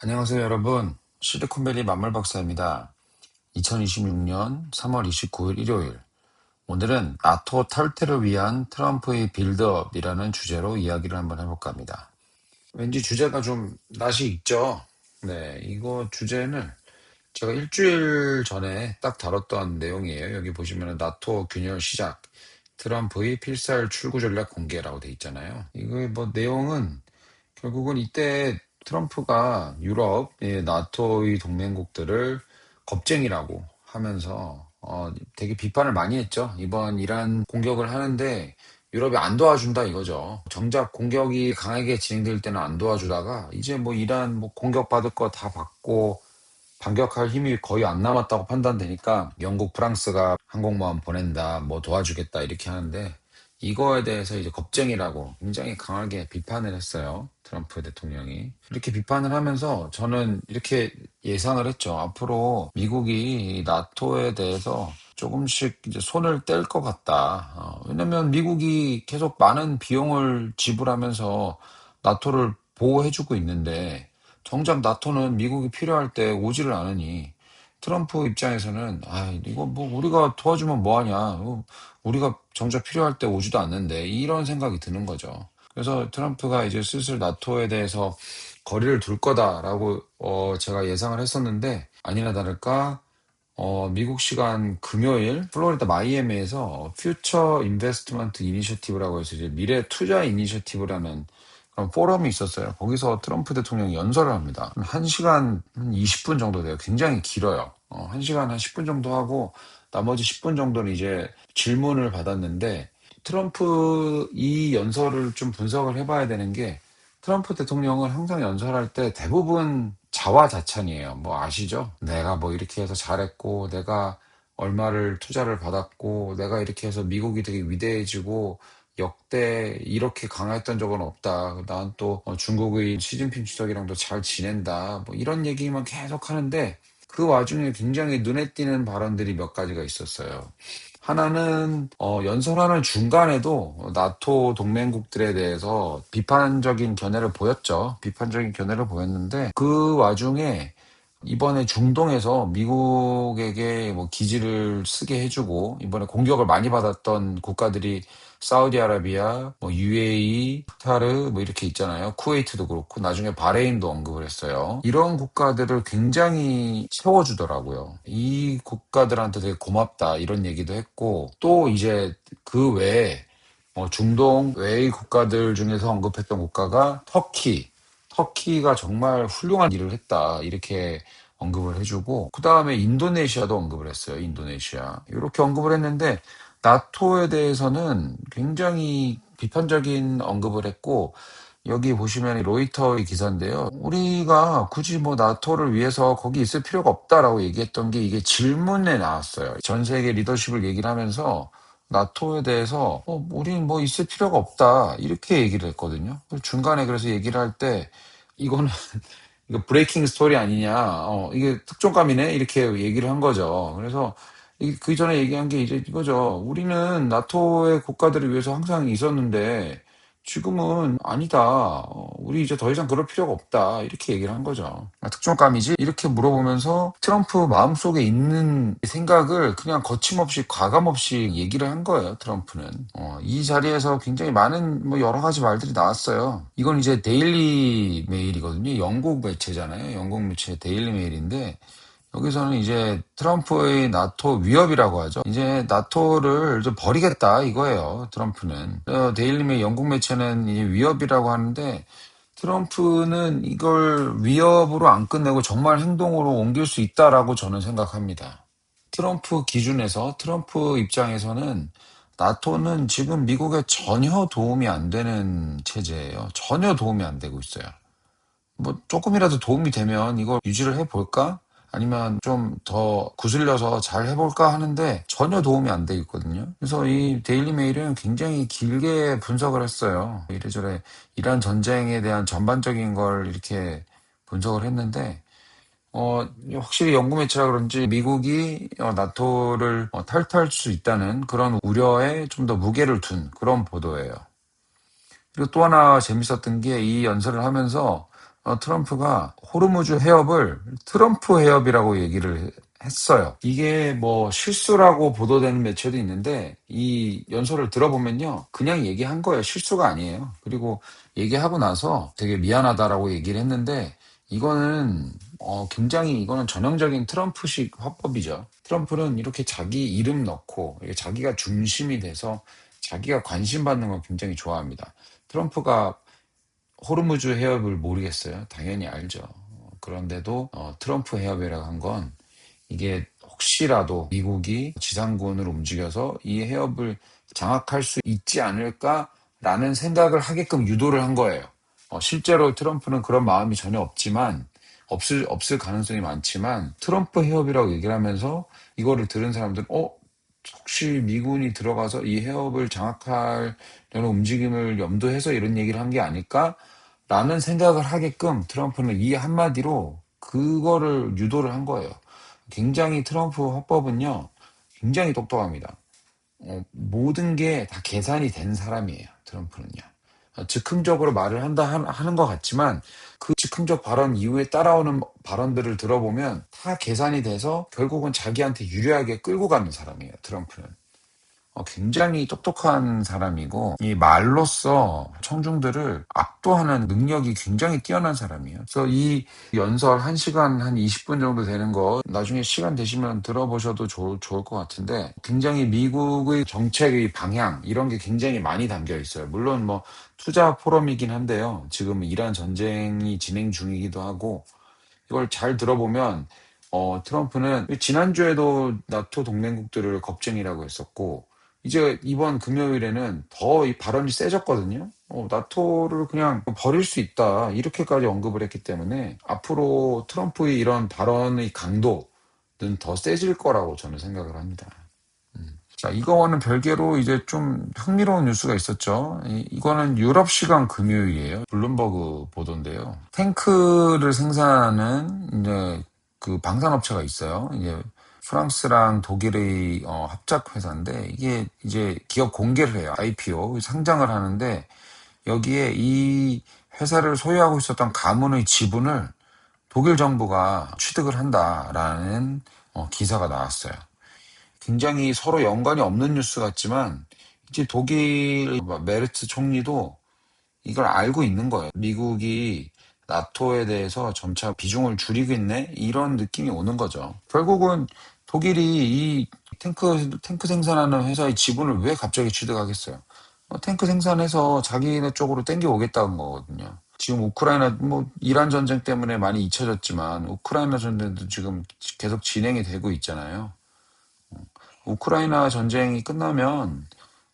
안녕하세요, 여러분. 실리콘밸리 만물 박사입니다. 2026년 3월 29일 일요일. 오늘은 나토 탈퇴를 위한 트럼프의 빌드업이라는 주제로 이야기를 한번 해볼까 합니다. 왠지 주제가 좀 낯이 익죠? 네, 이거 주제는 제가 일주일 전에 딱 다뤘던 내용이에요. 여기 보시면 나토 균열 시작, 트럼프의 필살 출구 전략 공개라고 돼 있잖아요. 이거 뭐 내용은 결국은 이때 트럼프가 유럽, 나토의 동맹국들을 겁쟁이라고 하면서 되게 비판을 많이 했죠. 이번 이란 공격을 하는데 유럽이 안 도와준다 이거죠. 정작 공격이 강하게 진행될 때는 안 도와주다가 이제 뭐 이란 뭐 공격받을 거 다 받고 반격할 힘이 거의 안 남았다고 판단되니까 영국, 프랑스가 항공모함 보낸다, 뭐 도와주겠다 이렇게 하는데 이거에 대해서 이제 겁쟁이라고 굉장히 강하게 비판을 했어요. 트럼프 대통령이. 이렇게 비판을 하면서 저는 이렇게 예상을 했죠. 앞으로 미국이 나토에 대해서 조금씩 이제 손을 뗄 것 같다. 왜냐면 미국이 계속 많은 비용을 지불하면서 나토를 보호해주고 있는데 정작 나토는 미국이 필요할 때 오지를 않으니 트럼프 입장에서는 이거 뭐 우리가 도와주면 뭐하냐, 우리가 정작 필요할 때 오지도 않는데 이런 생각이 드는 거죠. 그래서 트럼프가 이제 슬슬 나토에 대해서 거리를 둘 거다라고 제가 예상을 했었는데 아니나 다를까 미국 시간 금요일 플로리다 마이애미에서 퓨처 인베스트먼트 이니셔티브라고 해서 이제 미래 투자 이니셔티브라는 그런 포럼이 있었어요. 거기서 트럼프 대통령이 연설을 합니다. 1시간 한 20분 정도 돼요. 굉장히 길어요. 1시간 한 10분 정도 하고 나머지 10분 정도는 이제 질문을 받았는데 트럼프 이 연설을 좀 분석을 해봐야 되는 게 트럼프 대통령은 항상 연설할 때 대부분 자화자찬이에요. 뭐 아시죠? 내가 뭐 이렇게 해서 잘했고, 내가 얼마를 투자를 받았고, 내가 이렇게 해서 미국이 되게 위대해지고, 역대 이렇게 강했던 적은 없다. 난 또 중국의 시진핑 주석이랑도 잘 지낸다. 뭐 이런 얘기만 계속 하는데 그 와중에 굉장히 눈에 띄는 발언들이 몇 가지가 있었어요. 하나는 연설하는 중간에도 나토 동맹국들에 대해서 비판적인 견해를 보였죠. 비판적인 견해를 보였는데 그 와중에 이번에 중동에서 미국에게 뭐 기지를 쓰게 해주고 이번에 공격을 많이 받았던 국가들이 사우디아라비아, 뭐 UAE, 카타르 뭐 이렇게 있잖아요. 쿠웨이트도 그렇고 나중에 바레인도 언급을 했어요. 이런 국가들을 굉장히 채워주더라고요. 이 국가들한테 되게 고맙다 이런 얘기도 했고 또 이제 그 외에 중동 외의 국가들 중에서 언급했던 국가가 터키가 정말 훌륭한 일을 했다. 이렇게 언급을 해주고, 그 다음에 인도네시아도 언급을 했어요. 인도네시아. 이렇게 언급을 했는데, 나토에 대해서는 굉장히 비판적인 언급을 했고, 여기 보시면 로이터의 기사인데요. 우리가 굳이 뭐 나토를 위해서 거기 있을 필요가 없다라고 얘기했던 게 이게 질문에 나왔어요. 전 세계 리더십을 얘기를 하면서 나토에 대해서 우린 뭐 있을 필요가 없다 이렇게 얘기를 했거든요. 중간에 그래서 얘기를 할 때 이거는 이거 브레이킹 스토리 아니냐, 이게 특종감이네 이렇게 얘기를 한 거죠. 그래서 그 전에 얘기한 게 이제 이거죠. 우리는 나토의 국가들을 위해서 항상 있었는데 지금은 아니다. 우리 이제 더 이상 그럴 필요가 없다. 이렇게 얘기를 한 거죠. 특종감이지? 이렇게 물어보면서 트럼프 마음속에 있는 생각을 그냥 거침없이 과감없이 얘기를 한 거예요. 트럼프는. 이 자리에서 굉장히 많은 뭐 여러 가지 말들이 나왔어요. 이건 이제 데일리 메일이거든요. 영국 매체잖아요. 영국 매체 데일리 메일인데 여기서는 이제 트럼프의 나토 위협이라고 하죠. 이제 나토를 좀 버리겠다 이거예요. 트럼프는. 데일리메일 영국 매체는 이제 위협이라고 하는데 트럼프는 이걸 위협으로 안 끝내고 정말 행동으로 옮길 수 있다라고 저는 생각합니다. 트럼프 기준에서 트럼프 입장에서는 나토는 지금 미국에 전혀 도움이 안 되는 체제예요. 전혀 도움이 안 되고 있어요. 뭐 조금이라도 도움이 되면 이걸 유지를 해볼까? 아니면 좀 더 구슬려서 잘 해볼까 하는데 전혀 도움이 안 돼 있거든요. 그래서 이 데일리 메일은 굉장히 길게 분석을 했어요. 이래저래 이란 전쟁에 대한 전반적인 걸 이렇게 분석을 했는데 확실히 영국 매체라 그런지 미국이 나토를 탈퇴할 수 있다는 그런 우려에 좀 더 무게를 둔 그런 보도예요. 그리고 또 하나 재밌었던 게 이 연설을 하면서 트럼프가 호르무즈 해협을 트럼프 해협이라고 얘기를 했어요. 이게 뭐 실수라고 보도되는 매체도 있는데 이 연설을 들어보면요. 그냥 얘기한 거예요. 실수가 아니에요. 그리고 얘기하고 나서 되게 미안하다라고 얘기를 했는데 이거는 굉장히 이거는 전형적인 트럼프식 화법이죠. 트럼프는 이렇게 자기 이름 넣고 자기가 중심이 돼서 자기가 관심 받는 걸 굉장히 좋아합니다. 트럼프가 호르무즈 해협을 모르겠어요. 당연히 알죠. 그런데도 트럼프 해협이라고 한 건 이게 혹시라도 미국이 지상군을 움직여서 이 해협을 장악할 수 있지 않을까라는 생각을 하게끔 유도를 한 거예요. 실제로 트럼프는 그런 마음이 전혀 없지만 없을 가능성이 많지만 트럼프 해협이라고 얘기를 하면서 이거를 들은 사람들은 혹시 미군이 들어가서 이 해협을 장악하려는 움직임을 염두해서 이런 얘기를 한 게 아닐까라는 생각을 하게끔 트럼프는 이 한마디로 그거를 유도를 한 거예요. 굉장히 트럼프 화법은요, 굉장히 똑똑합니다. 모든 게 다 계산이 된 사람이에요, 트럼프는요. 즉흥적으로 말을 하는 것 같지만 그 즉흥적 발언 이후에 따라오는 발언들을 들어보면 다 계산이 돼서 결국은 자기한테 유리하게 끌고 가는 사람이에요, 트럼프는. 굉장히 똑똑한 사람이고 이 말로써 청중들을 압도하는 능력이 굉장히 뛰어난 사람이에요. 그래서 이 연설 1시간 한 20분 정도 되는 거 나중에 시간 되시면 들어보셔도 좋을 것 같은데 굉장히 미국의 정책의 방향 이런 게 굉장히 많이 담겨 있어요. 물론 뭐 투자 포럼이긴 한데요. 지금 이란 전쟁이 진행 중이기도 하고 이걸 잘 들어보면 트럼프는 지난주에도 나토 동맹국들을 겁쟁이라고 했었고 이제 이번 금요일에는 더 이 발언이 세졌거든요. 나토를 그냥 버릴 수 있다 이렇게까지 언급을 했기 때문에 앞으로 트럼프의 이런 발언의 강도는 더 세질 거라고 저는 생각을 합니다. 자, 이거와는 별개로 이제 좀 흥미로운 뉴스가 있었죠. 이거는 유럽 시간 금요일이에요. 블룸버그 보도인데요. 탱크를 생산하는 이제 그 방산업체가 있어요. 이제 프랑스랑 독일의 합작 회사인데 이게 이제 기업 공개를 해요. IPO 상장을 하는데 여기에 이 회사를 소유하고 있었던 가문의 지분을 독일 정부가 취득을 한다라는 기사가 나왔어요. 굉장히 서로 연관이 없는 뉴스 같지만 이제 독일 메르츠 총리도 이걸 알고 있는 거예요. 미국이 나토에 대해서 점차 비중을 줄이고 있네? 이런 느낌이 오는 거죠. 결국은 독일이 이 탱크 생산하는 회사의 지분을 왜 갑자기 취득하겠어요? 탱크 생산해서 자기네 쪽으로 땡겨 오겠다는 거거든요. 지금 우크라이나, 뭐, 이란 전쟁 때문에 많이 잊혀졌지만, 우크라이나 전쟁도 지금 계속 진행이 되고 있잖아요. 우크라이나 전쟁이 끝나면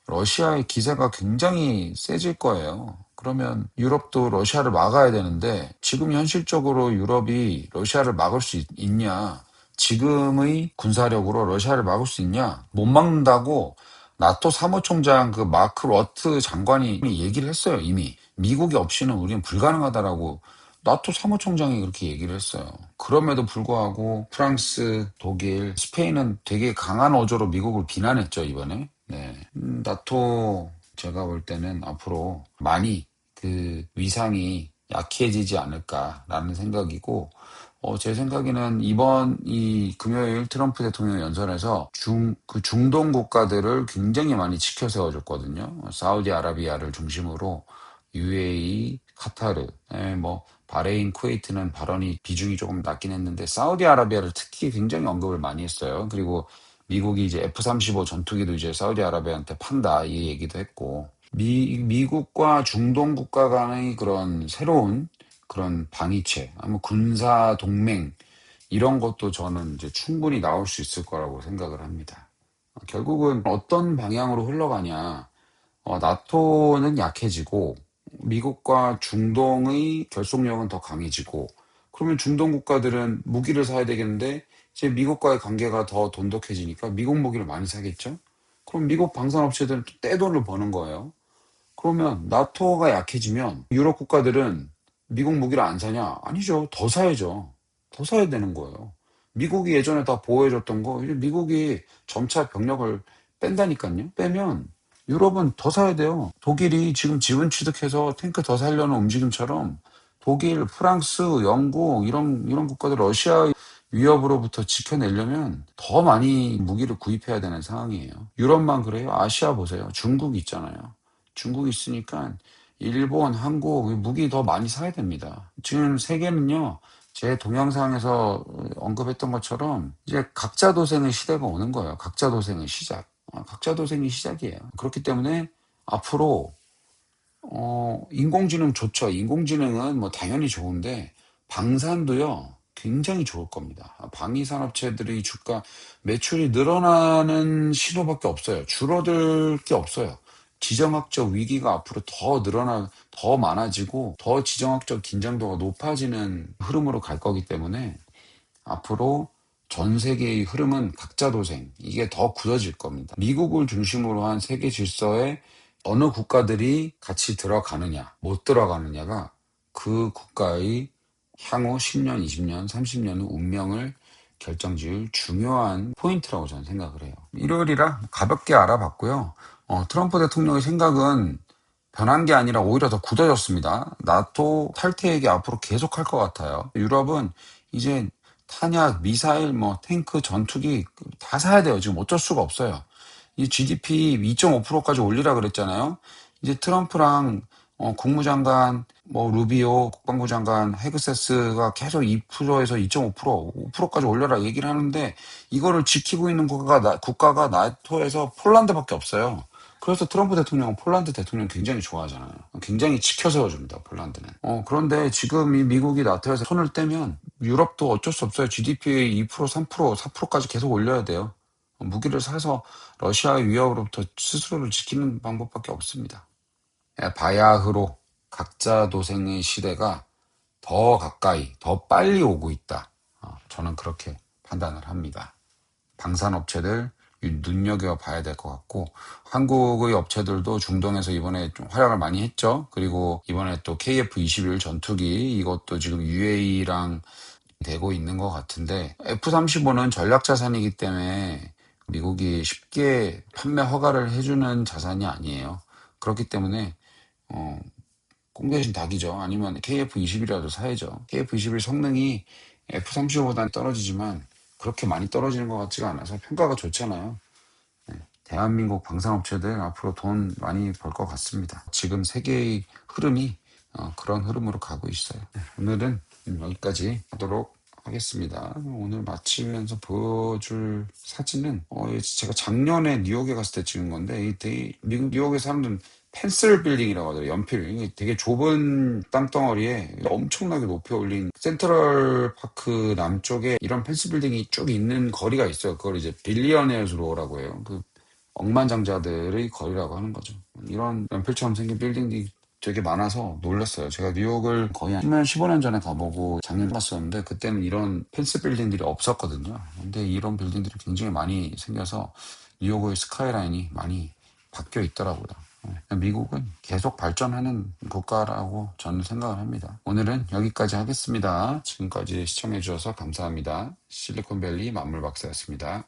러시아의 기세가 굉장히 세질 거예요. 그러면 유럽도 러시아를 막아야 되는데 지금 현실적으로 유럽이 러시아를 막을 수 있냐? 지금의 군사력으로 러시아를 막을 수 있냐? 못 막는다고 나토 사무총장 그 마크 러트 장관이 얘기를 했어요, 이미. 미국이 없이는 우리는 불가능하다라고 나토 사무총장이 그렇게 얘기를 했어요. 그럼에도 불구하고 프랑스, 독일, 스페인은 되게 강한 어조로 미국을 비난했죠, 이번에. 네. 나토 제가 볼 때는 앞으로 많이 그 위상이 약해지지 않을까라는 생각이고, 제 생각에는 이번 이 금요일 트럼프 대통령 연설에서 그 중동 국가들을 굉장히 많이 치켜 세워줬거든요. 사우디아라비아를 중심으로 UAE, 카타르, 뭐 바레인, 쿠웨이트는 발언이 비중이 조금 낮긴 했는데 사우디아라비아를 특히 굉장히 언급을 많이 했어요. 그리고 미국이 이제 F-35 전투기도 이제 사우디아라비아한테 판다 이 얘기도 했고 미국과 중동 국가 간의 그런 새로운 그런 방위체, 아니면 군사 동맹 이런 것도 저는 이제 충분히 나올 수 있을 거라고 생각을 합니다. 결국은 어떤 방향으로 흘러가냐? 나토는 약해지고 미국과 중동의 결속력은 더 강해지고 그러면 중동 국가들은 무기를 사야 되겠는데 이제 미국과의 관계가 더 돈독해지니까 미국 무기를 많이 사겠죠? 그럼 미국 방산업체들은 또 떼돈을 버는 거예요. 그러면 나토가 약해지면 유럽 국가들은 미국 무기를 안 사냐? 아니죠. 더 사야죠. 더 사야 되는 거예요. 미국이 예전에 다 보호해줬던 거, 이제 미국이 점차 병력을 뺀다니까요. 빼면 유럽은 더 사야 돼요. 독일이 지금 지분 취득해서 탱크 더 살려는 움직임처럼 독일, 프랑스, 영국 이런 국가들 러시아의 위협으로부터 지켜내려면 더 많이 무기를 구입해야 되는 상황이에요. 유럽만 그래요? 아시아 보세요. 중국 있잖아요. 중국 있으니까 일본, 한국 무기 더 많이 사야 됩니다. 지금 세계는요. 제 동영상에서 언급했던 것처럼 이제 각자 도생의 시대가 오는 거예요. 각자 도생의 시작. 각자 도생의 시작이에요. 그렇기 때문에 앞으로 인공지능 좋죠. 인공지능은 뭐 당연히 좋은데 방산도요. 굉장히 좋을 겁니다. 방위 산업체들이 주가 매출이 늘어나는 신호밖에 없어요. 줄어들 게 없어요. 지정학적 위기가 앞으로 더 많아지고 더 지정학적 긴장도가 높아지는 흐름으로 갈 거기 때문에 앞으로 전 세계의 흐름은 각자 도생, 이게 더 굳어질 겁니다. 미국을 중심으로 한 세계 질서에 어느 국가들이 같이 들어가느냐, 못 들어가느냐가 그 국가의 향후 10년, 20년, 30년 후 운명을 결정지을 중요한 포인트라고 저는 생각을 해요. 일요일이라 가볍게 알아봤고요. 트럼프 대통령의 생각은 변한 게 아니라 오히려 더 굳어졌습니다. 나토 탈퇴 얘기 앞으로 계속할 것 같아요. 유럽은 이제 탄약, 미사일, 뭐 탱크, 전투기 다 사야 돼요. 지금 어쩔 수가 없어요. 이 GDP 2.5%까지 올리라 그랬잖아요. 이제 트럼프랑 국무장관, 뭐 루비오 국방부 장관, 헤그세스가 계속 2%에서 2.5%, 5%까지 올려라 얘기를 하는데 이거를 지키고 있는 국가가 나토에서 폴란드밖에 없어요. 그래서 트럼프 대통령은 폴란드 대통령 굉장히 좋아하잖아요. 굉장히 지켜 세워줍니다, 폴란드는. 그런데 지금 이 미국이 나토에서 손을 떼면 유럽도 어쩔 수 없어요. GDP의 2%, 3%, 4%까지 계속 올려야 돼요. 무기를 사서 러시아의 위협으로부터 스스로를 지키는 방법밖에 없습니다. 바야흐로 각자 도생의 시대가 더 가까이, 더 빨리 오고 있다. 저는 그렇게 판단을 합니다. 방산업체들 눈여겨봐야 될 것 같고 한국의 업체들도 중동에서 이번에 좀 활약을 많이 했죠. 그리고 이번에 또 KF-21 전투기 이것도 지금 UAE랑 되고 있는 것 같은데 F-35는 전략 자산이기 때문에 미국이 쉽게 판매 허가를 해주는 자산이 아니에요. 그렇기 때문에 꽁 대신 닭이죠. 아니면 KF-21이라도 사야죠. KF-21 성능이 F-35보다는 떨어지지만 그렇게 많이 떨어지는 것 같지가 않아서 평가가 좋잖아요. 대한민국 방산업체들 앞으로 돈 많이 벌 것 같습니다. 지금 세계의 흐름이 그런 흐름으로 가고 있어요. 오늘은 여기까지 하도록 하겠습니다. 오늘 마치면서 보여줄 사진은 제가 작년에 뉴욕에 갔을 때 찍은 건데 미국 뉴욕에 사람들은 펜슬 빌딩이라고 하더라고요. 연필. 이게 되게 좁은 땅덩어리에 엄청나게 높이 올린 센트럴 파크 남쪽에 이런 펜슬 빌딩이 쭉 있는 거리가 있어요. 그걸 이제 빌리어네어스 로우라고 해요. 그 억만장자들의 거리라고 하는 거죠. 이런 연필처럼 생긴 빌딩이 되게 많아서 놀랐어요. 제가 뉴욕을 거의 한 10년, 15년 전에 가보고 작년에 갔었는데 그때는 이런 펜스 빌딩들이 없었거든요. 근데 이런 빌딩들이 굉장히 많이 생겨서 뉴욕의 스카이라인이 많이 바뀌어 있더라고요. 미국은 계속 발전하는 국가라고 저는 생각을 합니다. 오늘은 여기까지 하겠습니다. 지금까지 시청해주셔서 감사합니다. 실리콘밸리 만물박사였습니다.